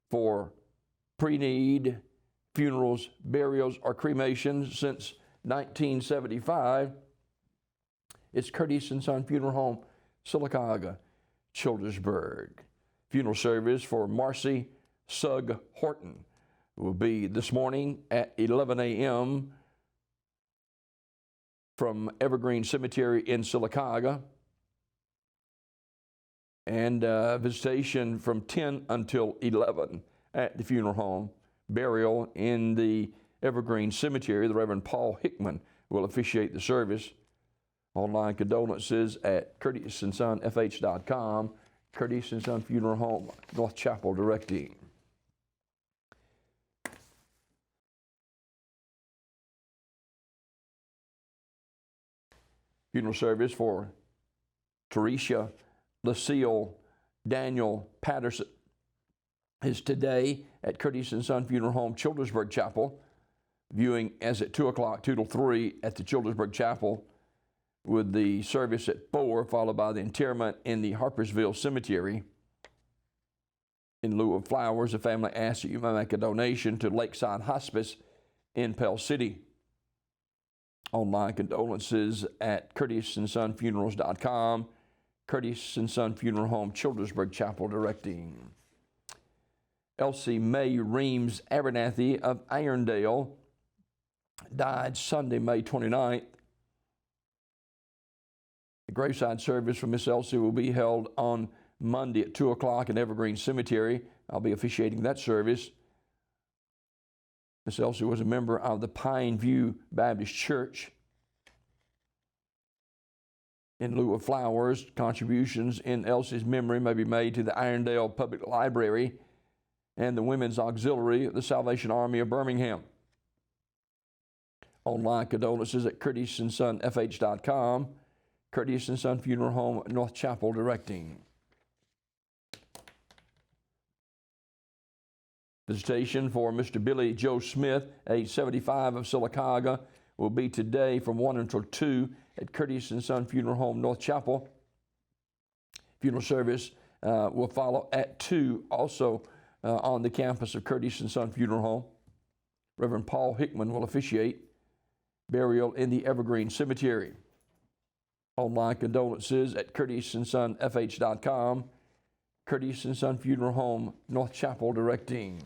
for pre-need funerals, burials, or cremations since 1975. It's Curtis & Son Funeral Home, Sylacauga, Childersburg. Funeral service for Marcy Sugg Horton will be this morning at 11 a.m. from Evergreen Cemetery in Sylacauga, and visitation from 10 until 11 at the funeral home. Burial in the Evergreen Cemetery. The Reverend Paul Hickman will officiate the service. Online condolences at CurtisandSonFH.com. Curtis & Son Funeral Home, North Chapel, directing. Funeral service for Teresia Lucille Daniel Patterson is today at Curtis & Son Funeral Home, Childersburg Chapel. Viewing as at 2 o'clock, 2 till 3 at the Childersburg Chapel, with the service at 4, followed by the interment in the Harpersville Cemetery. In lieu of flowers, the family asks that you may make a donation to Lakeside Hospice in Pell City. Online condolences at CurtisandSonFunerals.com. Curtis & Son Funeral Home, Childersburg Chapel, directing. Elsie Mae Reams Abernathy of Irondale died Sunday, May 29th. The graveside service for Miss Elsie will be held on Monday at 2 o'clock in Evergreen Cemetery. I'll be officiating that service. Miss Elsie was a member of the Pine View Baptist Church. In lieu of flowers, contributions in Elsie's memory may be made to the Irondale Public Library and the Women's Auxiliary of the Salvation Army of Birmingham. Online condolences at CurtisandSonFH.com. Curtis & Son Funeral Home, North Chapel, directing. Visitation for Mr. Billy Joe Smith, age 75, of Sylacauga, will be today from 1 until 2 at Curtis & Son Funeral Home, North Chapel. Funeral service will follow at 2, also on the campus of Curtis & Son Funeral Home. Reverend Paul Hickman will officiate. Burial in the Evergreen Cemetery. Online condolences at CurtisandSonFH.com. Curtis & Son Funeral Home, North Chapel, directing.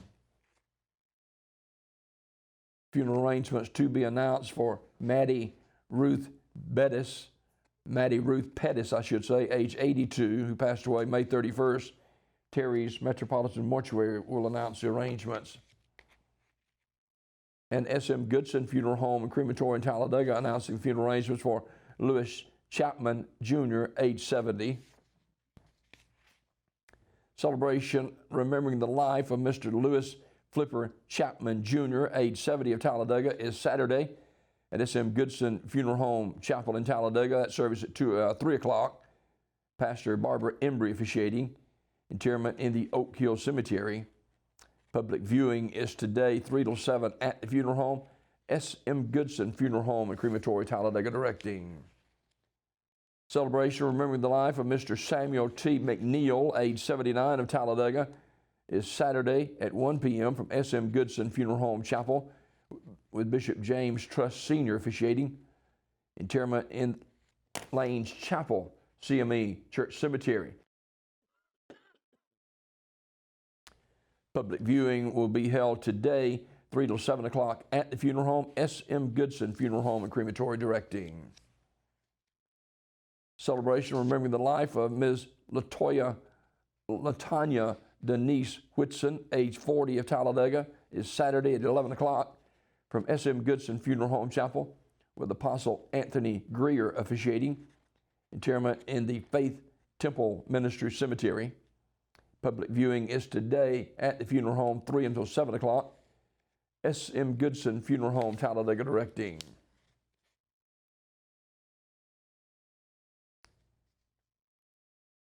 Funeral arrangements to be announced for Maddie Ruth Pettis, age 82, who passed away May 31st. Terry's Metropolitan Mortuary will announce the arrangements. And S.M. Goodson Funeral Home and Crematory in Talladega announcing funeral arrangements for Lewis Chapman Jr., age 70. Celebration remembering the life of Mr. Lewis Flipper Chapman Jr., age 70, of Talladega, is Saturday at S.M. Goodson Funeral Home Chapel in Talladega. That service at 3 o'clock. Pastor Barbara Embry officiating. Interment in the Oak Hill Cemetery. Public viewing is today, 3 till 7 at the funeral home. S.M. Goodson Funeral Home and Crematory, Talladega, directing. Celebration remembering the life of Mr. Samuel T. McNeil, age 79, of Talladega, is Saturday at 1 p.m. from S.M. Goodson Funeral Home Chapel, with Bishop James Truss Sr. officiating. Interment in Lane's Chapel, CME Church Cemetery. Public viewing will be held today, 3 till 7 o'clock at the funeral home. S.M. Goodson Funeral Home and Crematory, directing. Celebration remembering the life of Ms. Latanya Denise Whitson, age 40, of Talladega, is Saturday at 11 o'clock from S.M. Goodson Funeral Home Chapel, with Apostle Anthony Greer officiating. Interment in the Faith Temple Ministry Cemetery. Public viewing is today at the funeral home, 3 until 7 o'clock. S.M. Goodson Funeral Home, Talladega, directing.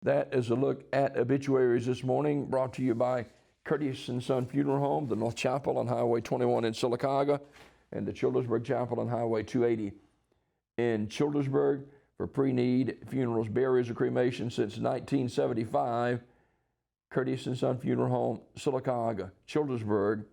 That is a look at obituaries this morning, brought to you by Curtis & Son Funeral Home, the North Chapel on Highway 21 in Sylacauga, and the Childersburg Chapel on Highway 280 in Childersburg, for pre-need funerals, burials, or cremation since 1975. Curtis and Son Funeral Home, Sylacauga, Childersburg,